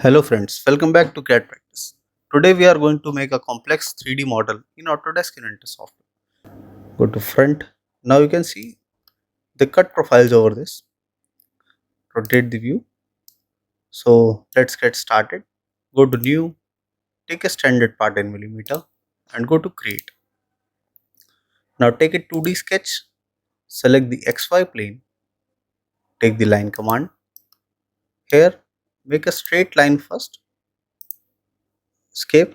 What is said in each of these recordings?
Hello friends, welcome back to Cad Practice. Today we are going to make a complex 3D model in Autodesk Inventor software. Go to front. Now you can see the cut profiles over this. Rotate the view. So let's get started. Go to new, take a standard part in millimeter and go to create. Now take a 2D sketch, select the XY plane, take the line command. Here make a straight line first, escape,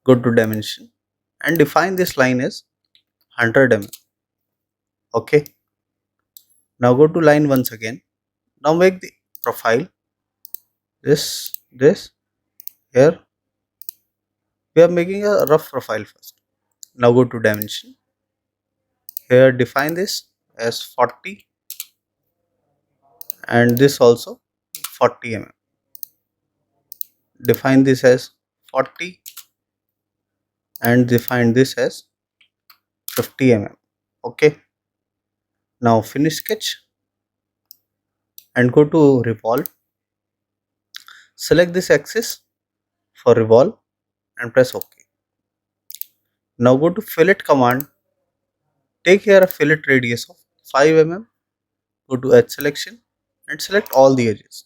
go to dimension and define this line as 100 mm. Okay. Now go to line once again. Now make the profile this here. We are making a rough profile first. Now go to dimension. Here define this as 40 and this also 40 mm. Define this as 40 and define this as 50 mm. Okay. Now finish sketch and go to revolve. Select this axis for revolve and press OK. Now go to fillet command. Take here a fillet radius of 5 mm. Go to edge selection and select all the edges,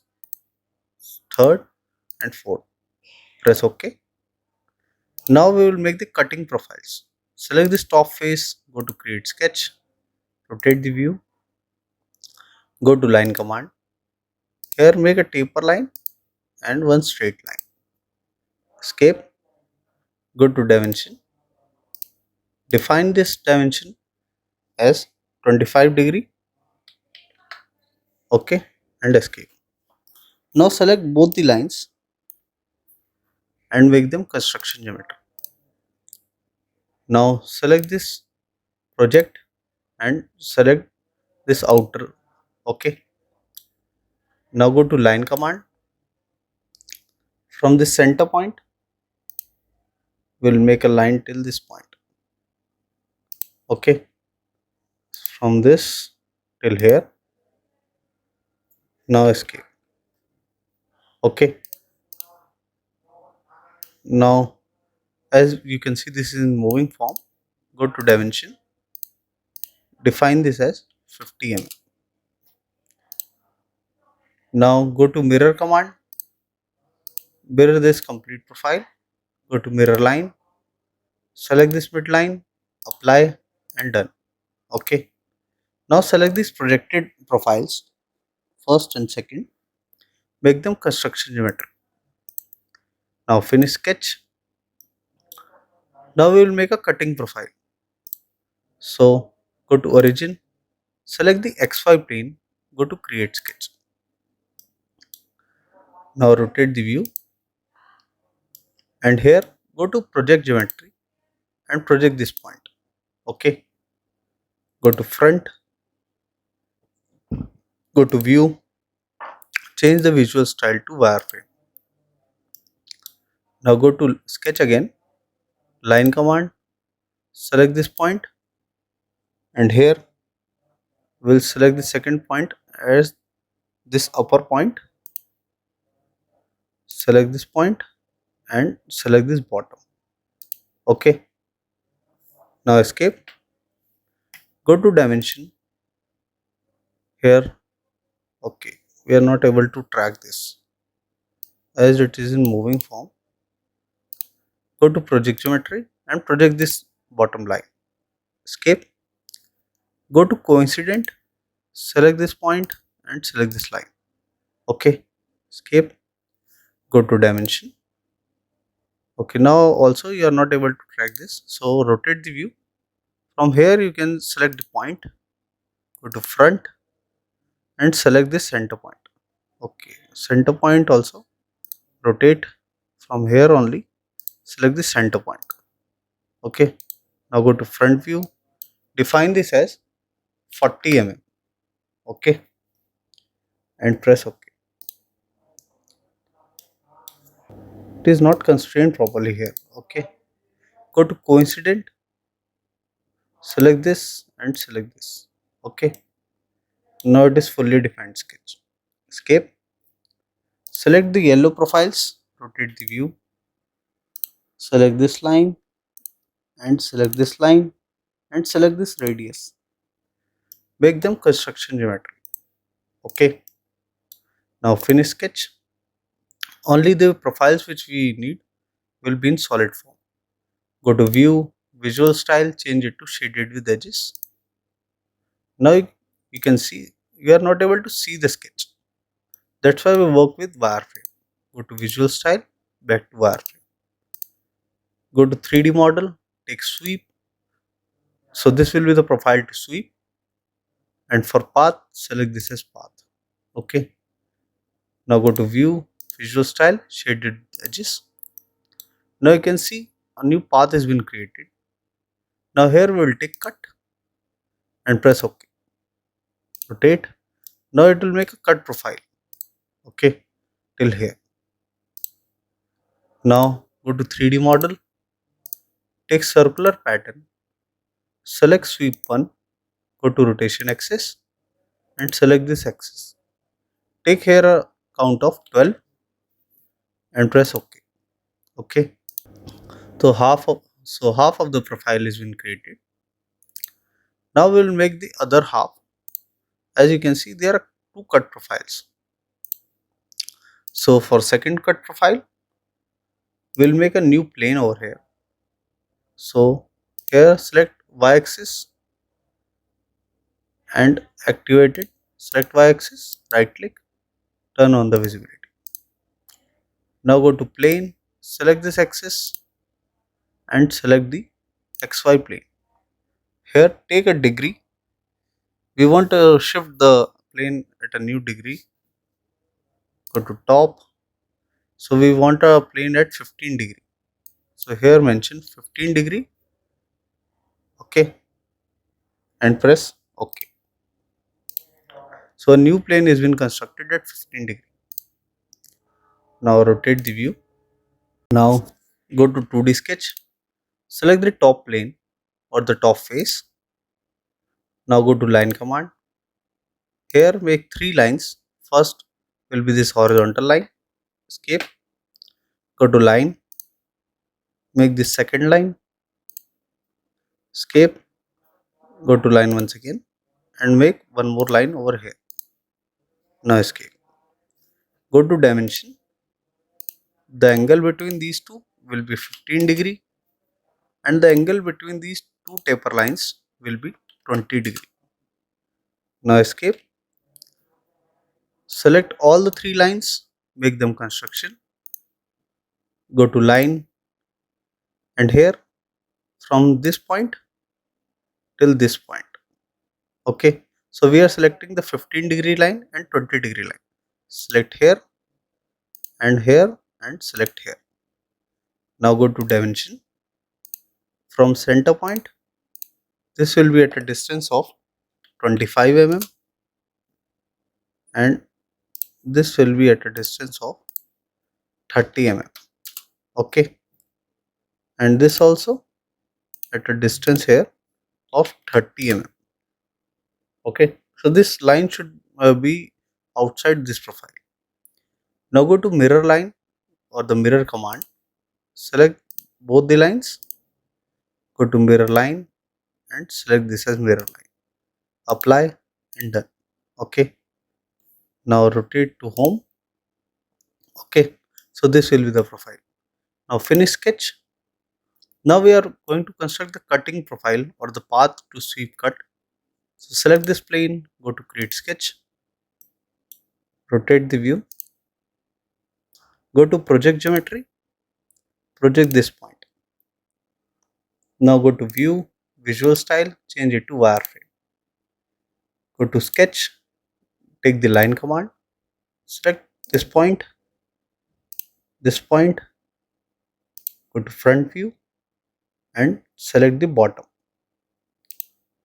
third and fourth. Press OK. Now we will make the cutting profiles. Select this top face, go to create sketch, rotate the view, go to line command. Here make a taper line and one straight line. Escape, go to dimension. Define this dimension as 25 degree. OK and escape. Now select both the lines and make them construction geometry. Now select this project and select this outer. OK. Now go to line command. From this center point, we'll make a line till this point. Okay. From this till here. Now escape. Okay. Now, as you can see, this is in moving form. Go to dimension. Define this as 50 mm. Now go to mirror command. Mirror this complete profile. Go to mirror line. Select this midline. Apply and done. Okay. Now select these projected profiles, first and second. Make them construction geometry. Now finish sketch. Now we will make a cutting profile. So go to origin, select the XY plane, go to create sketch. Now rotate the view and here go to project geometry and project this point. Okay. Go to front, go to view, change the visual style to wireframe. Now go to sketch again, line command, select this point and here we'll select the second point as this upper point. Select this point and select this bottom. Okay. Now escape. Go to dimension. Here. Okay. We are not able to track this as it is in moving form. Go to project geometry and project this bottom line. Escape. Go to coincident. Select this point and select this line. Okay. Escape. Go to dimension. Okay. Now also you are not able to track this. So rotate the view. From here you can select the point. Go to front and select this center point. Okay. Center point also. Rotate from here only. Select the center point. Okay. Now go to front view. Define this as 40 mm. Okay. And press OK. It is not constrained properly here. Okay. Go to coincident. Select this and select this. Okay. Now it is fully defined sketch. Escape. Select the yellow profiles, rotate the view, select this line and select this line and select this radius. Make them construction geometry. Okay. Now finish sketch. Only the profiles which we need will be in solid form. Go to view, visual style, change it to shaded with edges. Now you can see we are not able to see the sketch. That's why we work with wireframe. Go to visual style, back to wireframe. Go to 3D model, take sweep. So this will be the profile to sweep. And for path, select this as path. Okay. Now go to view, visual style, shaded edges. Now you can see a new path has been created. Now here we will take cut and press OK. Rotate. Now it will make a cut profile. Okay, till here. Now go to 3D model, take circular pattern, select sweep 1, go to rotation axis and select this axis. Take here a count of 12 and press OK. Okay, so half of the profile has been created. Now we will make the other half. As you can see, there are two cut profiles. So for second cut profile, we'll make a new plane over here. So here select y-axis and activate it. Select y-axis, right click, turn on the visibility. Now go to plane, select this axis and select the XY plane. Here take a degree. We want to shift the plane at a new degree. Go to top. So we want a plane at 15 degree. So here mention 15 degree. Okay. And press OK. So a new plane has been constructed at 15 degree. Now rotate the view. Now go to 2D sketch. Select the top plane or the top face. Now go to line command. Here make 3 lines. First will be this horizontal line. Escape. Go to line. Make this second line. Escape. Go to line once again and make one more line over here. Now escape. Go to dimension. The angle between these two will be 15 degree and the angle between these two taper lines will be 20 degree. Now escape. Select all the 3 lines, make them construction. Go to line and here from this point till this point. Okay, so we are selecting the 15 degree line and 20 degree line. Select here and select here. Now go to dimension. From center point, this will be at a distance of 25 mm and this will be at a distance of 30 mm. Okay, and this also at a distance here of 30 mm. Okay, so this line should be outside this profile. Now go to mirror line or the mirror command. Select both the lines. Go to mirror line and select this as mirror line. Apply and done. Okay, now rotate to home. Okay, so this will be the profile. Now finish sketch. Now we are going to construct the cutting profile or the path to sweep cut. So select this plane, go to create sketch, rotate the view, go to project geometry, project this point. Now go to view, visual style, change it to wireframe. Go to sketch, take the line command, select this point, go to front view and select the bottom.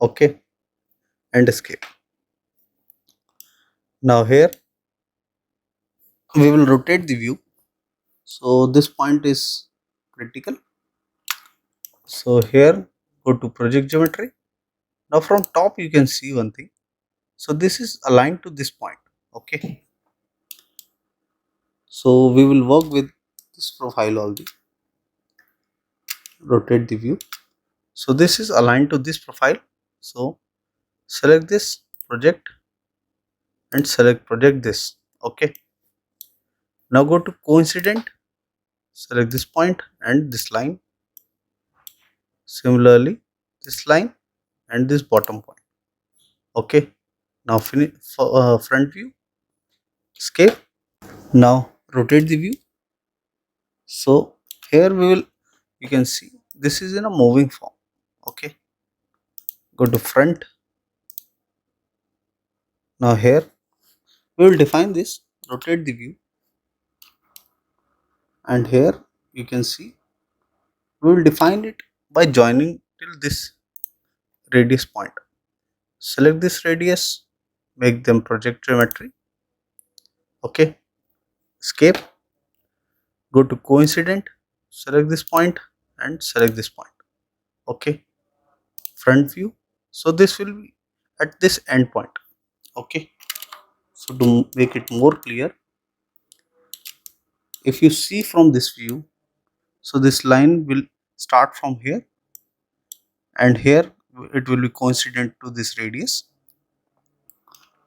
Okay, and escape. Now here we will rotate the view. So this point is critical. So here go to project geometry. Now from top you can see one thing. So this is aligned to this point. Okay. So we will work with this profile only. Rotate the view. So this is aligned to this profile. So select this project and select project this. Okay. Now go to coincident. Select this point and this line. Similarly, this line and this bottom point. Okay. Now finish for front view. Escape. Now rotate the view. So here you can see this is in a moving form. Okay. Go to front. Now here we will define this. Rotate the view. And here you can see we will define it by joining till this radius point. Select this radius, make them project geometry. Okay. Escape. Go to coincident, select this point and select this point. Okay. Front view. So this will be at this end point. Okay. So to make it more clear, if you see from this view, so this line will start from here and here it will be coincident to this radius,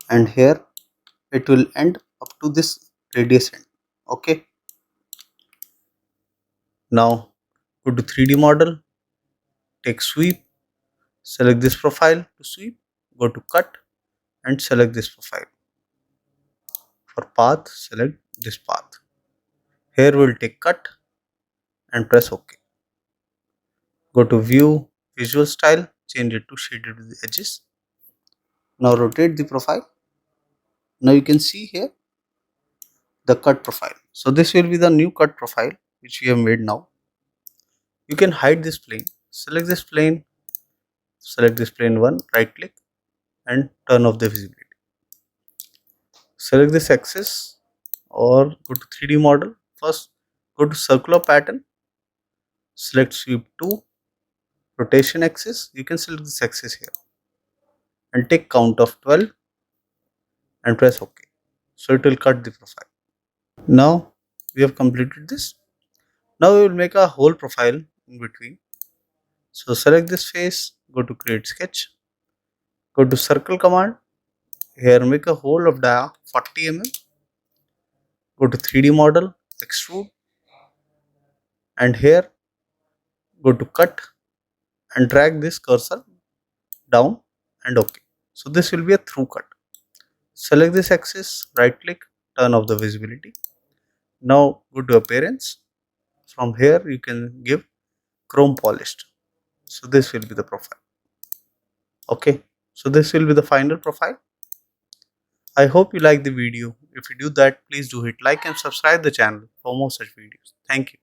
and here it will end up to this radius end. Okay. Now go to 3D model, take sweep, select this profile to sweep, go to cut and select this profile. For path, select this path. Here we'll take cut and press OK. Go to view, visual style, change it to shaded with the edges. Now rotate the profile. Now you can see here the cut profile. So this will be the new cut profile which we have made now. You can hide this plane. Select this plane, select this plane 1, right click and turn off the visibility. Select this axis or go to 3D model. First go to circular pattern, select sweep 2, rotation axis. You can select this axis here and take count of 12 and press OK. So it will cut the profile. Now we have completed this. Now we will make a whole profile in between. So select this face, go to create sketch, go to circle command. Here make a hole of dia 40 mm. Go to 3D model, extrude, and here go to cut and drag this cursor down and OK. So this will be a through cut. Select this axis, right click, turn off the visibility. Now go to appearance. From here you can give chrome polished. So this will be the profile. Okay. So this will be the final profile. I hope you like the video. If you do that, please do hit like and subscribe the channel for more such videos. Thank you.